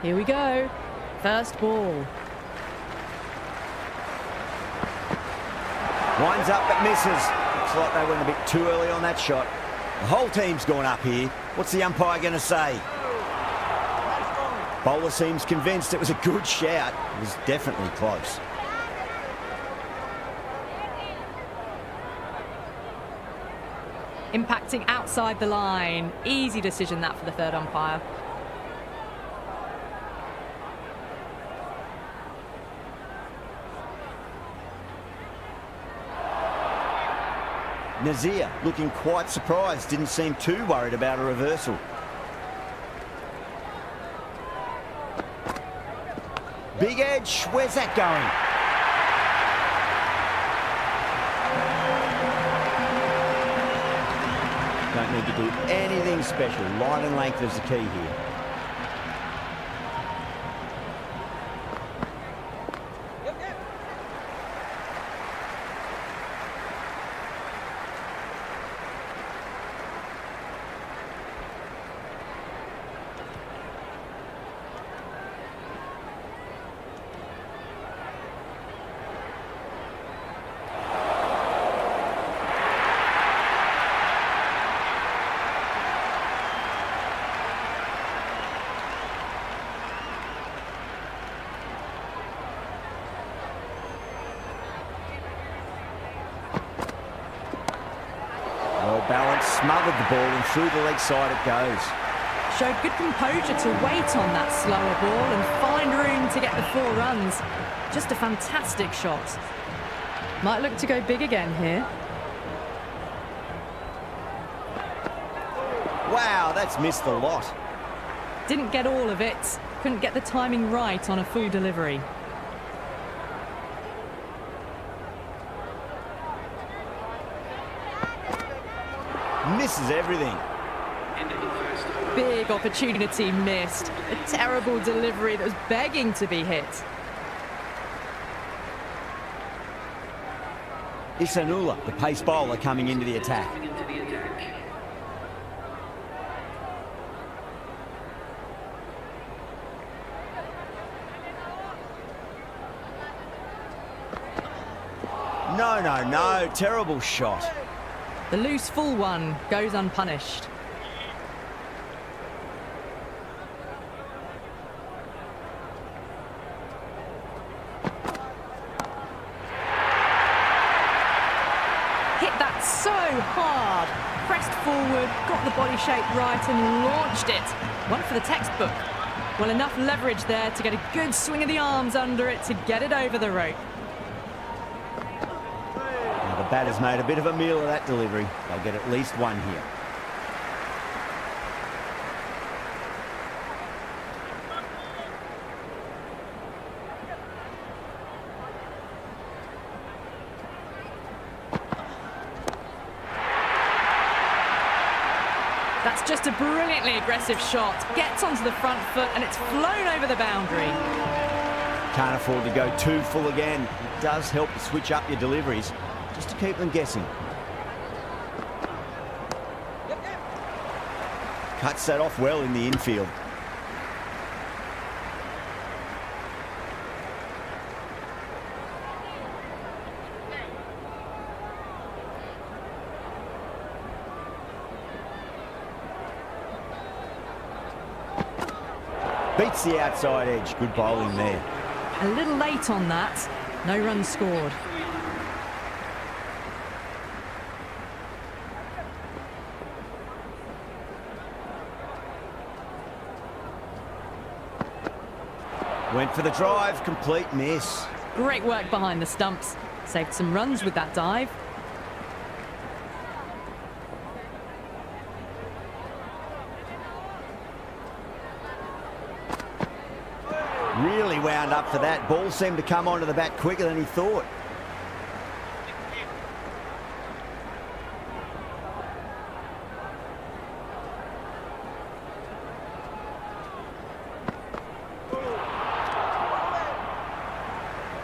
Here we go. First ball. Winds up but misses. Looks like they went a bit too early on that shot. The whole team's gone up here. What's the umpire going to say? Bowler seems convinced it was a good shout. It was definitely close. Impacting outside the line. Easy decision that for the third umpire. Nazir looking quite surprised. Didn't seem too worried about a reversal. Big edge. Where's that going? Don't need to do anything special. Line and length is the key here. Balance, smothered the ball, and through the leg side it goes. Showed good composure to wait on that slower ball and find room to get the 4 runs. Just a fantastic shot. Might look to go big again here. Wow, that's missed the lot. Didn't get all of it. Couldn't get the timing right on a full delivery. Misses everything. Big opportunity missed. A terrible delivery that was begging to be hit. Ihsanullah, the pace bowler, coming into the attack. No. Terrible shot. The loose full one goes unpunished. Hit that so hard. Pressed forward, got the body shape right and launched it. One for the textbook. Well, enough leverage there to get a good swing of the arms under it to get it over the rope. The batter's made a bit of a meal of that delivery. They'll get at least one here. That's just a brilliantly aggressive shot. Gets onto the front foot and it's flown over the boundary. Can't afford to go too full again. It does help to switch up your deliveries, just to keep them guessing. Cuts that off well in the infield. Beats the outside edge. Good bowling there. A little late on that. No runs scored. Went for the drive, complete miss. Great work behind the stumps. Saved some runs with that dive. Really wound up for that. Ball seemed to come onto the bat quicker than he thought.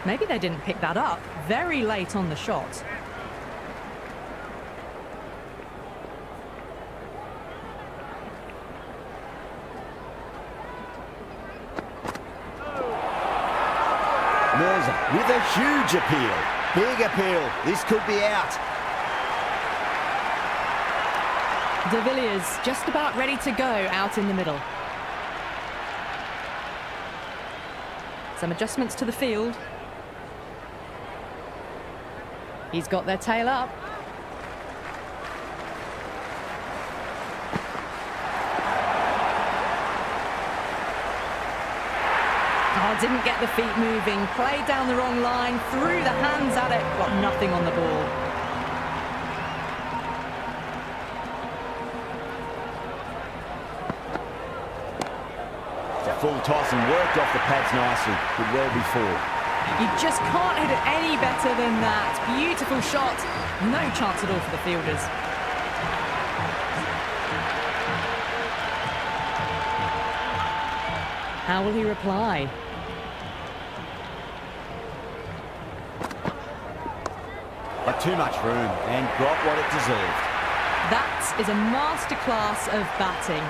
Maybe they didn't pick that up. Very late on the shot. Mirza with a huge appeal. Big appeal. This could be out. De Villiers just about ready to go out in the middle. Some adjustments to the field. He's got their tail up. Oh, didn't get the feet moving. Played down the wrong line, threw the hands at it, got nothing on the ball. It's a full toss and worked off the pads nicely. Could well be four. You just can't hit it any better than that. Beautiful shot. No chance at all for the fielders. How will he reply? Got too much room and got what it deserved. That is a masterclass of batting.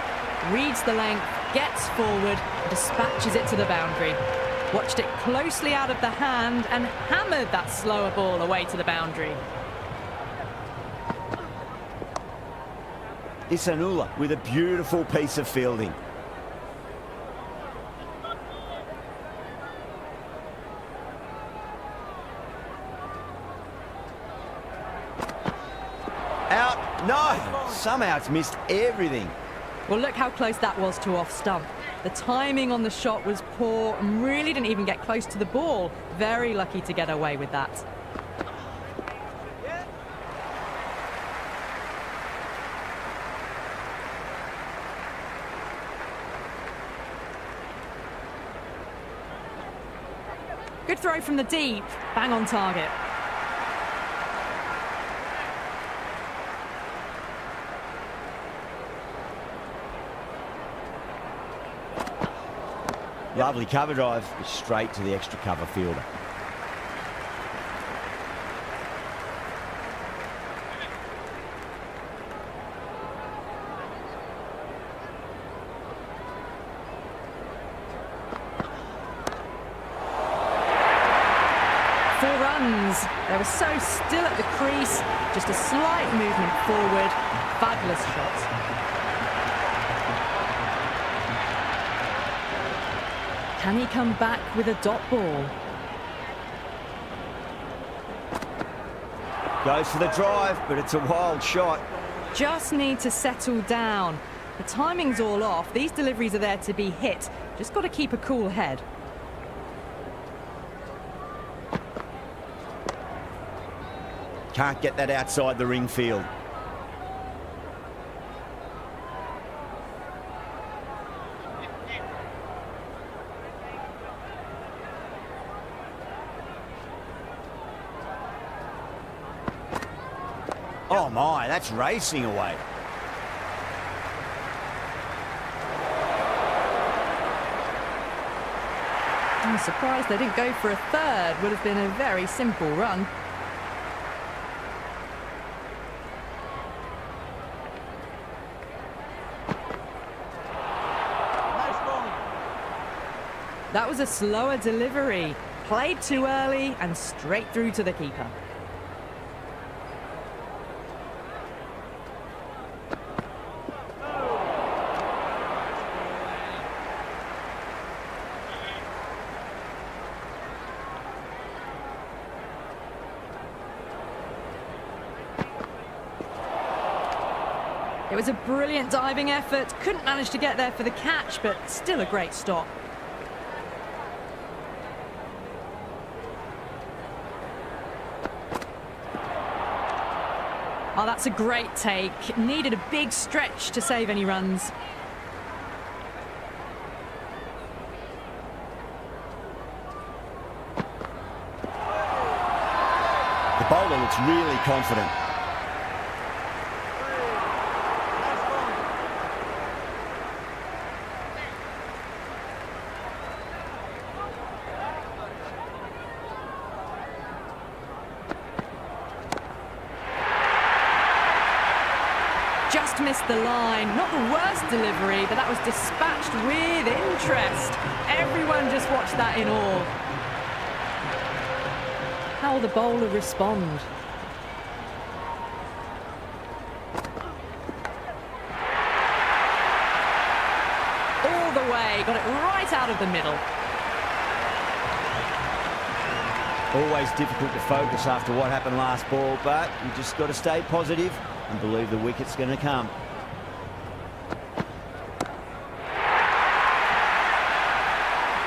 Reads the length, gets forward, dispatches it to the boundary. Watched it closely out of the hand and hammered that slower ball away to the boundary. Ihsanullah with a beautiful piece of fielding. Out. No! Somehow it's missed everything. Well, look how close that was to off stump. The timing on the shot was poor and really didn't even get close to the ball. Very lucky to get away with that. Good throw from the deep. Bang on target. Lovely cover drive, straight to the extra cover fielder. Four runs. They were so still at the crease. Just a slight movement forward. Fabulous shot. Can he come back with a dot ball? Goes for the drive, but it's a wild shot. Just need to settle down. The timing's all off. These deliveries are there to be hit. Just got to keep a cool head. Can't get that outside the ring field. Oh my, that's racing away. I'm surprised they didn't go for a third. Would have been a very simple run. That was a slower delivery. Played too early and straight through to the keeper. It was a brilliant diving effort. Couldn't manage to get there for the catch, but still a great stop. Oh, that's a great take. Needed a big stretch to save any runs. The bowler looks really confident. Just missed the line. Not the worst delivery, but that was dispatched with interest. Everyone just watched that in awe. How will the bowler respond? All the way, got it right out of the middle. Always difficult to focus after what happened last ball, but you just got to stay positive and believe the wicket's going to come.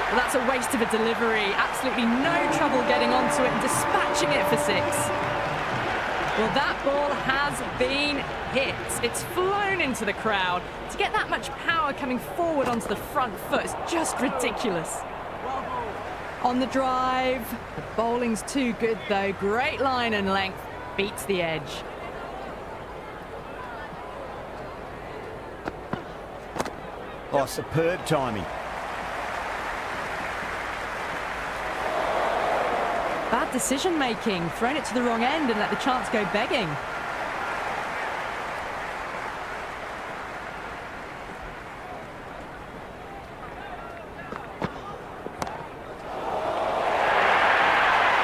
Well, that's a waste of a delivery. Absolutely no trouble getting onto it and dispatching it for 6. Well, that ball has been hit. It's flown into the crowd. To get that much power coming forward onto the front foot is just ridiculous. On the drive, the bowling's too good though. Great line and length, beats the edge. Oh, superb timing. Bad decision making, thrown it to the wrong end and let the chance go begging.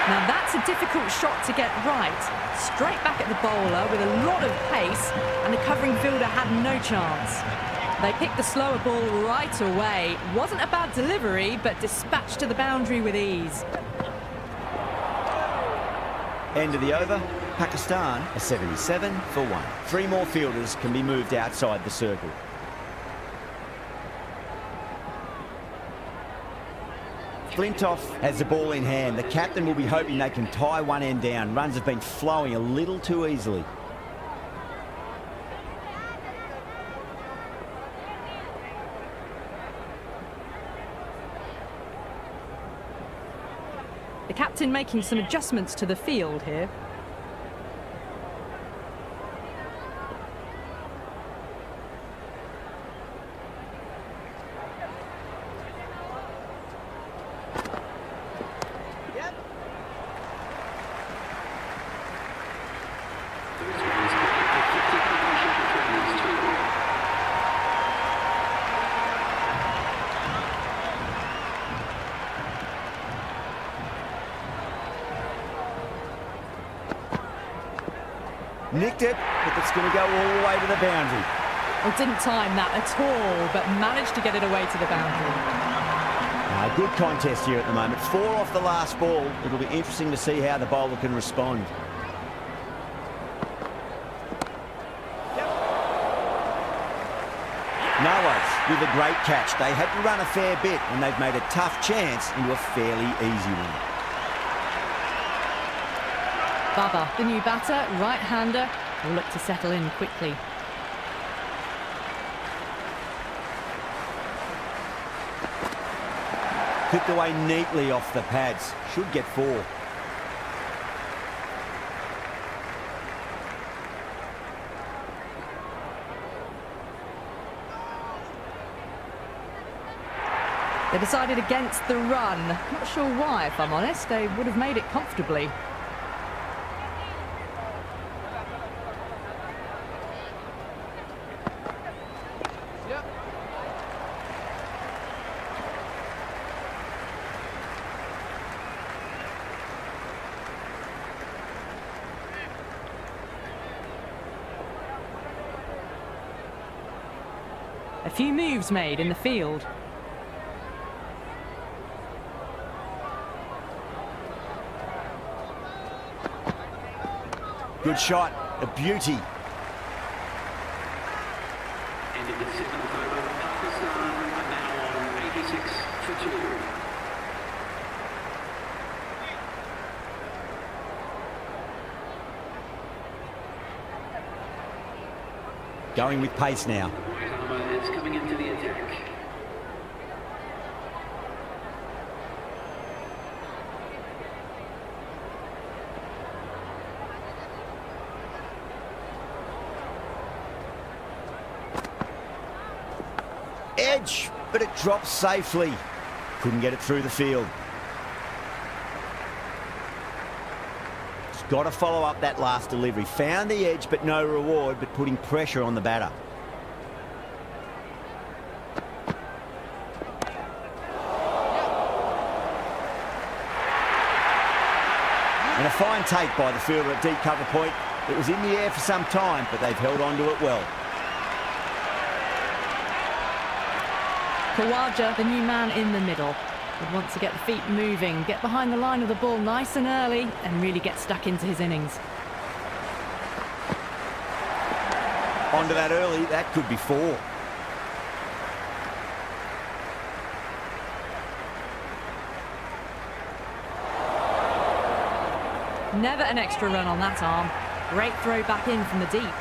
Now that's a difficult shot to get right. Straight back at the bowler with a lot of pace, and the covering fielder had no chance. They picked the slower ball right away. Wasn't a bad delivery, but dispatched to the boundary with ease. End of the over. Pakistan are 77 for 1. 3 more fielders can be moved outside the circle. Flintoff has the ball in hand. The captain will be hoping they can tie one end down. Runs have been flowing a little too easily. The captain making some adjustments to the field here. Nicked it, but it's going to go all the way to the boundary. Well, didn't time that at all, but managed to get it away to the boundary. Good contest here at the moment. 4 off the last ball. It'll be interesting to see how the bowler can respond. Nawaz with a great catch. They had to run a fair bit, and they've made a tough chance into a fairly easy one. Baba, the new batter, right-hander, will look to settle in quickly. Clipped away neatly off the pads. Should get 4. They decided against the run. Not sure why, if I'm honest. They would have made it comfortably. A few moves made in the field. Good shot, a beauty. And in the 7th over, Pakistan are now on 86 for 2. Going with pace now. It's coming into the attack. Edge, but it drops safely. Couldn't get it through the field. Just got to follow up that last delivery. Found the edge, but no reward, but putting pressure on the batter. And a fine take by the fielder at deep cover point. It was in the air for some time, but they've held on to it well. Khawaja, the new man in the middle, would want to get the feet moving, get behind the line of the ball nice and early, and really get stuck into his innings. Onto that early, that could be 4. Never an extra run on that arm. Great throw back in from the deep.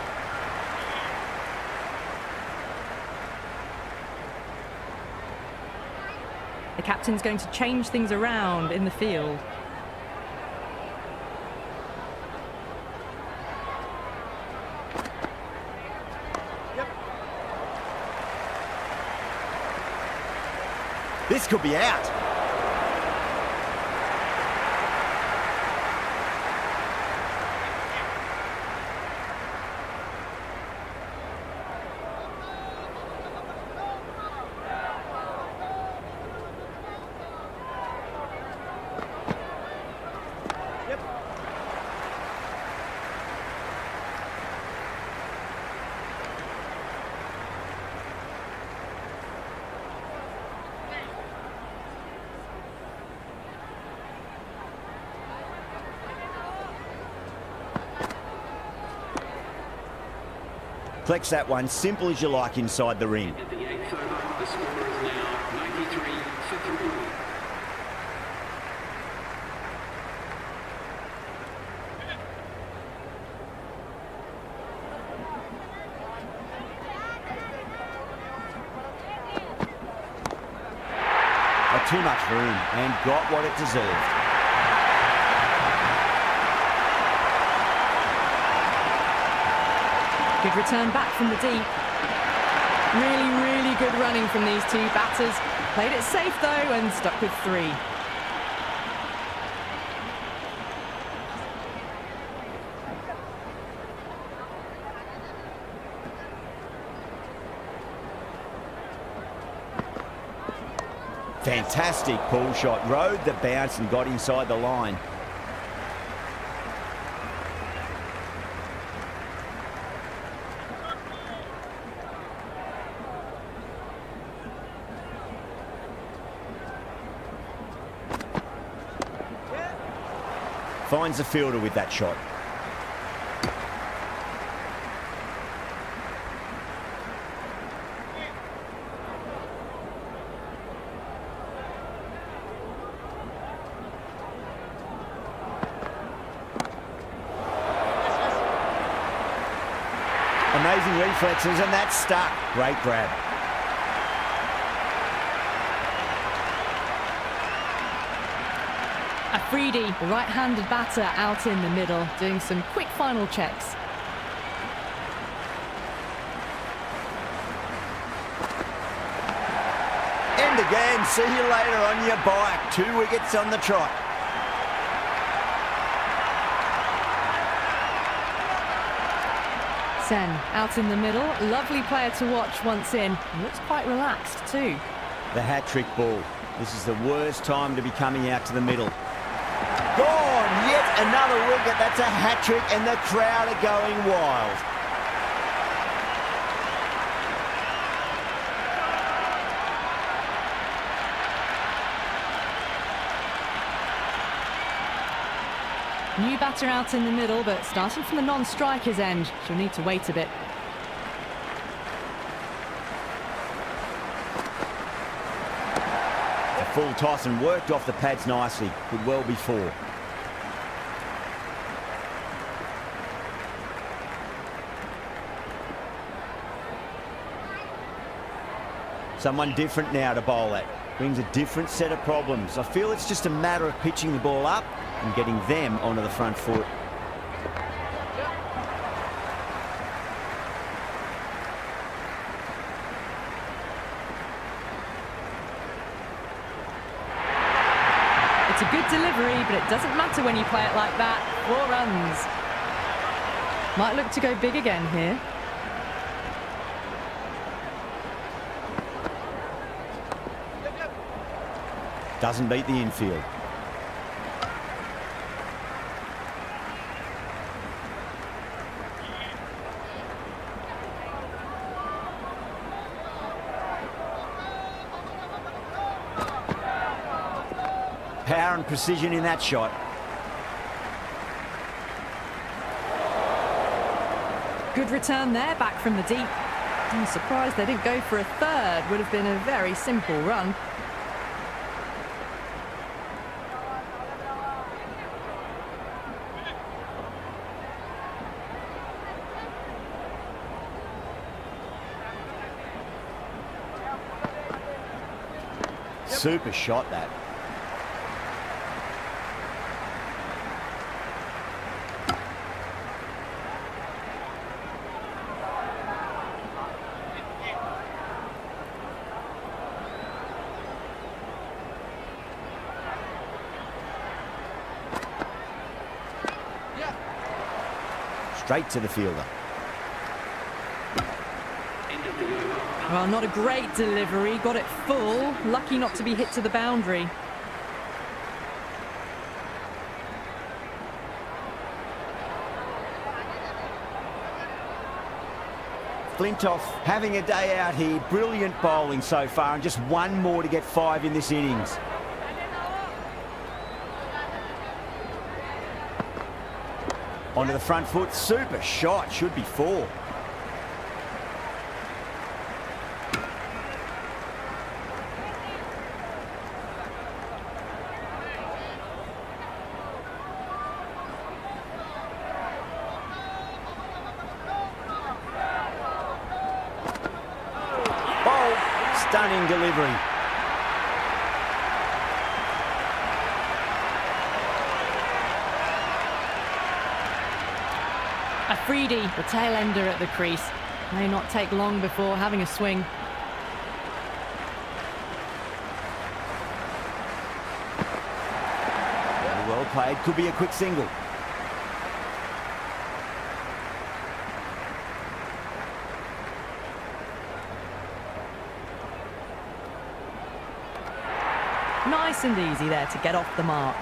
The captain's going to change things around in the field. This could be out. Flex that one, simple as you like inside the ring. At the 8th over, the score is now 93 for 3. Too much room and got what it deserved. Good return back from the deep. Really good running from these two batters. Played it safe though and stuck with 3. Fantastic pull shot. Rode the bounce and got inside the line. Finds the fielder with that shot. Amazing reflexes, and that's stuck. Great grab. Afridi, the right-handed batter, out in the middle, doing some quick final checks. And again, see you later on your bike. 2 wickets on the trot. Sen, out in the middle, lovely player to watch once in. Looks quite relaxed too. The hat-trick ball. This is the worst time to be coming out to the middle. Gone! Yet another wicket. That's a hat-trick and the crowd are going wild. New batter out in the middle, but starting from the non-striker's end. She'll need to wait a bit. A full toss and worked off the pads nicely. Could well be 4. Someone different now to bowl at. Brings a different set of problems. I feel it's just a matter of pitching the ball up and getting them onto the front foot. It's a good delivery, but it doesn't matter when you play it like that. 4 runs. Might look to go big again here. Doesn't beat the infield. power and precision in that shot. Good return there, back from the deep. I'm surprised they didn't go for a third. Would have been a very simple run. Super shot, that. Straight to the fielder. Well, not a great delivery. Got it full. Lucky not to be hit to the boundary. Flintoff having a day out here. Brilliant bowling so far, and just one more to get 5 in this innings. Onto the front foot. Super shot. Should be 4. Stunning delivery. Afridi, the tail ender at the crease. May not take long before having a swing. Very well played. Could be a quick single. Nice and easy there to get off the mark.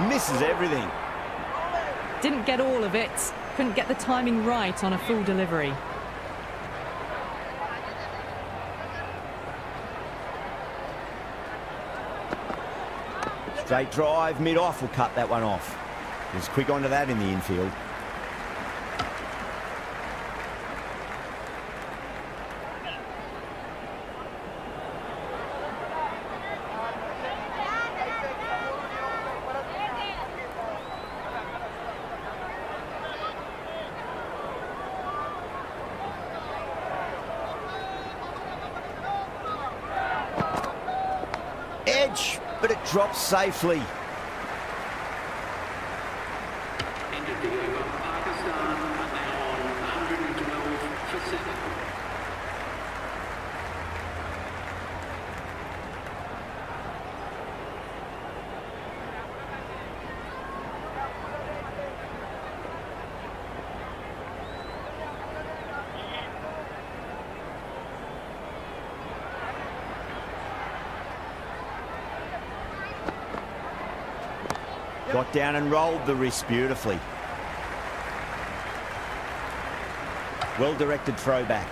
Misses everything. Didn't get all of it. Couldn't get the timing right on a full delivery. Straight drive, mid-off will cut that one off. Was quick onto that in the infield. Edge, but it drops safely. End of the over. Pakistan now on 112 for 7. Got down and rolled the wrist beautifully. Well-directed throwback.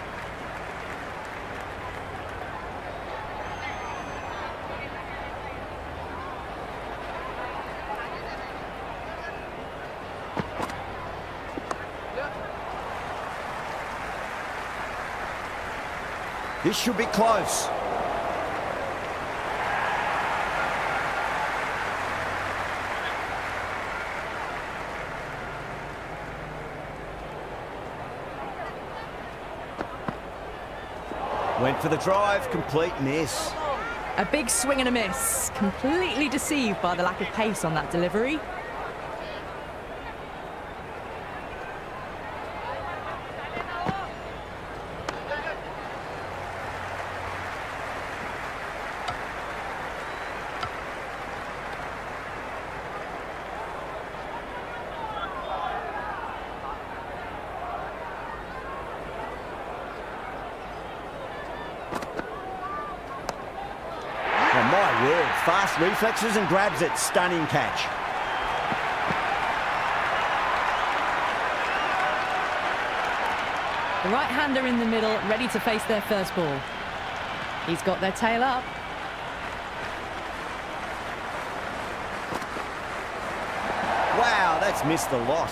This should be close. Went for the drive, complete miss. A big swing and a miss. Completely deceived by the lack of pace on that delivery. Oh my word, fast reflexes and grabs it. Stunning catch. The right-hander in the middle, ready to face their first ball. He's got their tail up. Wow, that's missed the lot.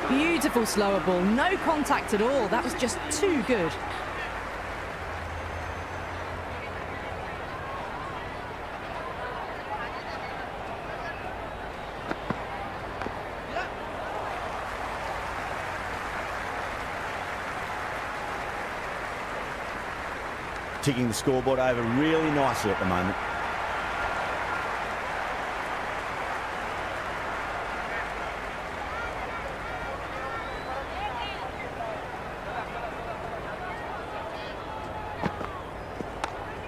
Beautiful slower ball, no contact at all. That was just too good. Ticking the scoreboard over really nicely at the moment.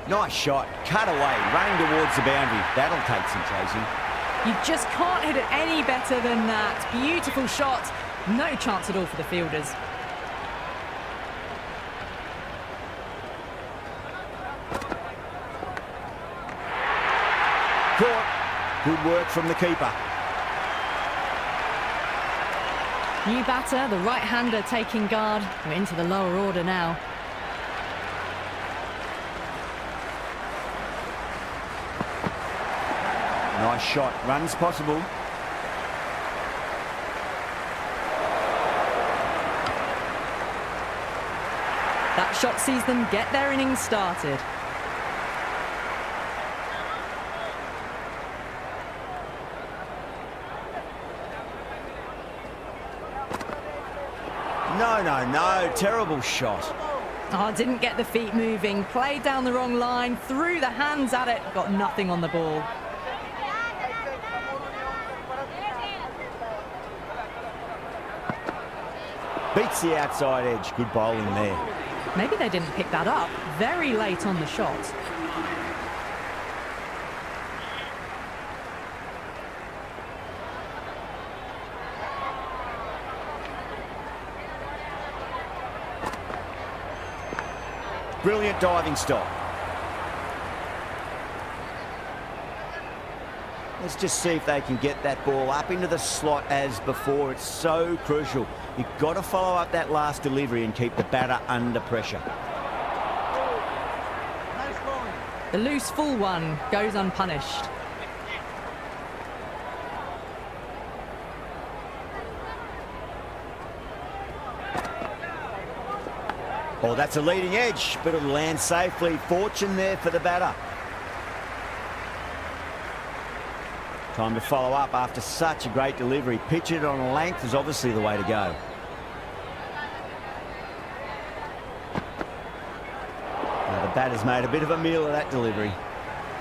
Nice shot, cut away, running towards the boundary. That'll take some chasing. You just can't hit it any better than that. Beautiful shot. No chance at all for the fielders. Caught. Good work from the keeper. New batter, the right-hander taking guard. We're into the lower order now. Nice shot, runs possible. That shot sees them get their innings started. No, terrible shot. Oh, didn't get the feet moving, played down the wrong line, threw the hands at it, got nothing on the ball. Beats the outside edge, good bowling there. Maybe they didn't pick that up very late on the shot. Brilliant diving stop. Let's just see if they can get that ball up into the slot as before. It's so crucial. You've got to follow up that last delivery and keep the batter under pressure. The loose full one goes unpunished. Oh, that's a leading edge, but it'll land safely. Fortune there for the batter. Time to follow up after such a great delivery. Pitch it on length is obviously the way to go. Now the batter's made a bit of a meal of that delivery.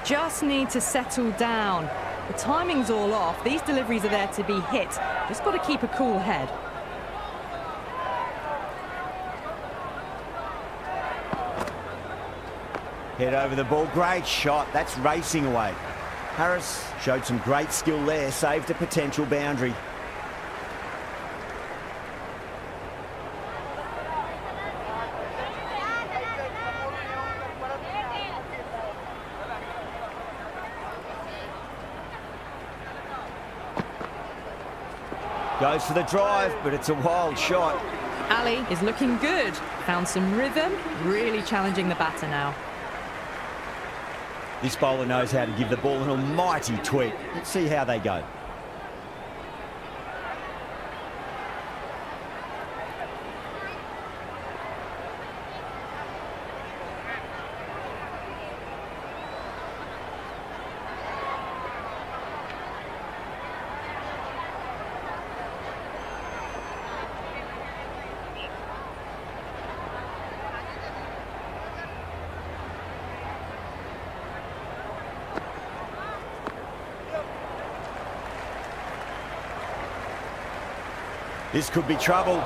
Just need to settle down. The timing's all off. These deliveries are there to be hit. Just got to keep a cool head. Head over the ball, great shot. That's racing away. Harris showed some great skill there, saved a potential boundary. Goes for the drive, but it's a wild shot. Ali is looking good. Found some rhythm, really challenging the batter now. This bowler knows how to give the ball an almighty tweak. Let's see how they go. This could be trouble.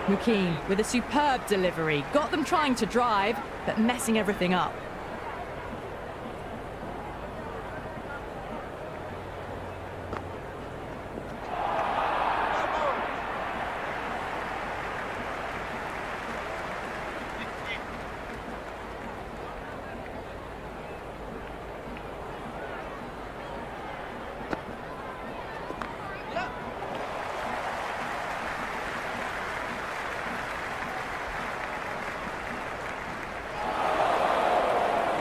Mukeen with a superb delivery. Got them trying to drive, but messing everything up.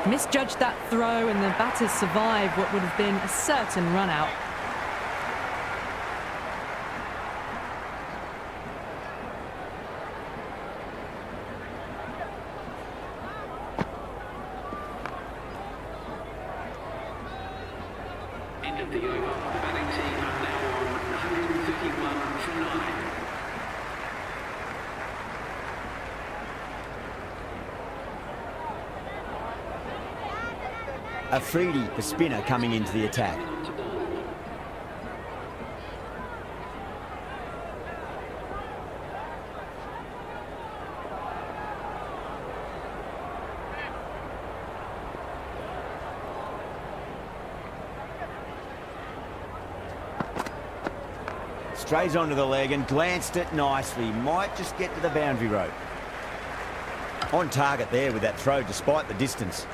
Misjudged that throw, and the batters survived what would have been a certain run out. End of the over. The batting team are now on 131 for 9. Afridi, the spinner, coming into the attack. Strays onto the leg and glanced it nicely. Might just get to the boundary rope. On target there with that throw despite the distance.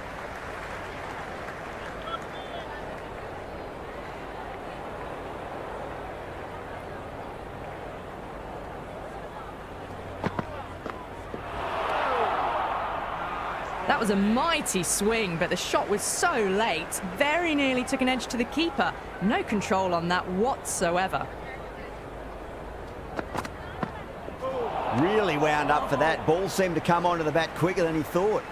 That was a mighty swing, but the shot was so late. Very nearly took an edge to the keeper. No control on that whatsoever. Really wound up for that. Ball seemed to come onto the bat quicker than he thought.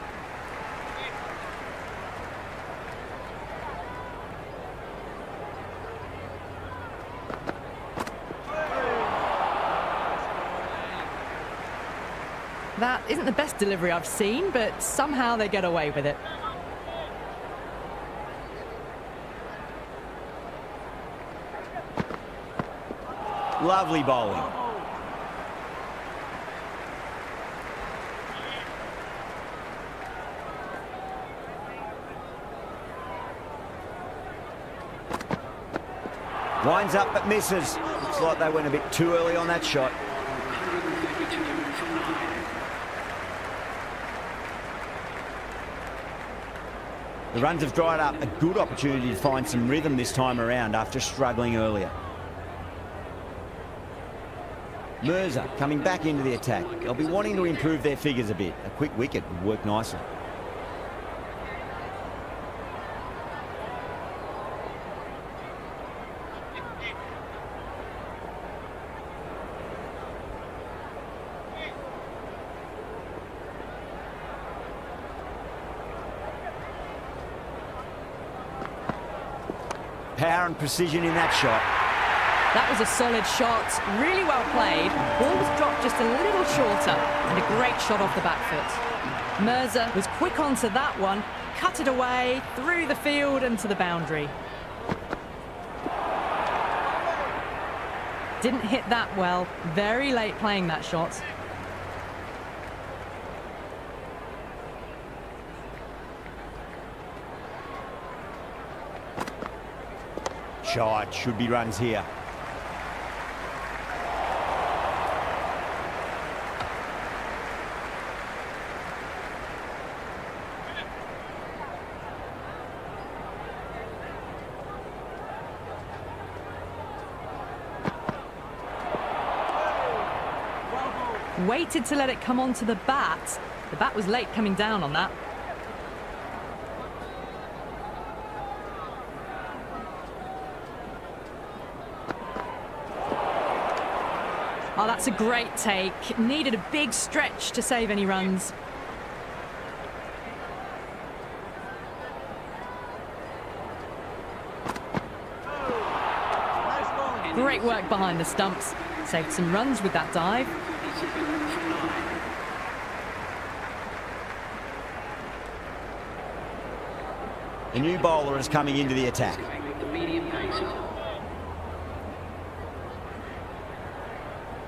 That isn't the best delivery I've seen, but somehow they get away with it. Lovely bowling. Winds up but misses. Looks like they went a bit too early on that shot. 132 for 9. The runs have dried up. A good opportunity to find some rhythm this time around after struggling earlier. Mirza coming back into the attack. They'll be wanting to improve their figures a bit. A quick wicket would work nicely. Power and precision in that shot. That was a solid shot, really well played. Ball was dropped just a little shorter, and a great shot off the back foot. Mirza was quick onto that one, cut it away, through the field and to the boundary. Didn't hit that well, very late playing that shot. Shot, should be runs here. Waited to let it come onto the bat. The bat was late coming down on that. Oh, that's a great take. Needed a big stretch to save any runs. Great work behind the stumps. Saved some runs with that dive. The new bowler is coming into the attack. The medium pace.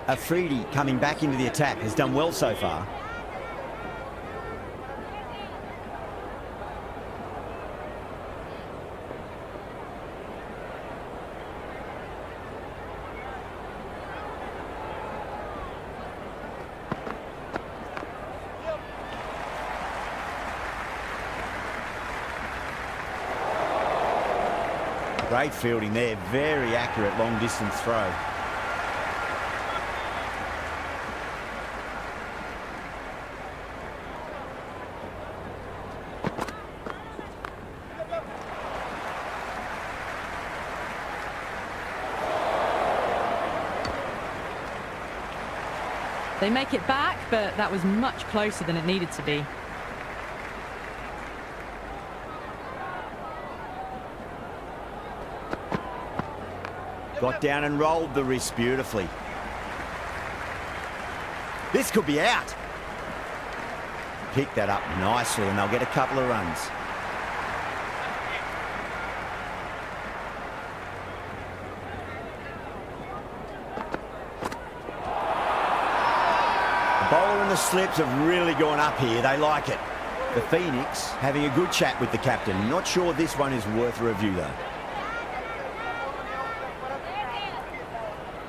Afridi coming back into the attack has done well so far. Great fielding there, very accurate long distance throw. They make it back, but that was much closer than it needed to be. Got down and rolled the wrist beautifully. This could be out. Pick that up nicely and they'll get a couple of runs. The bowler and the slips have really gone up here. They like it. The Phoenix having a good chat with the captain. Not sure this one is worth a review though.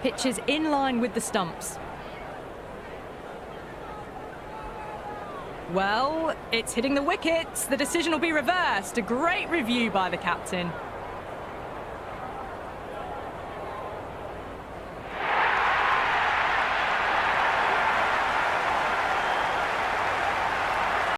Pitch is in line with the stumps. Well, it's hitting the wickets. The decision will be reversed. A great review by the captain.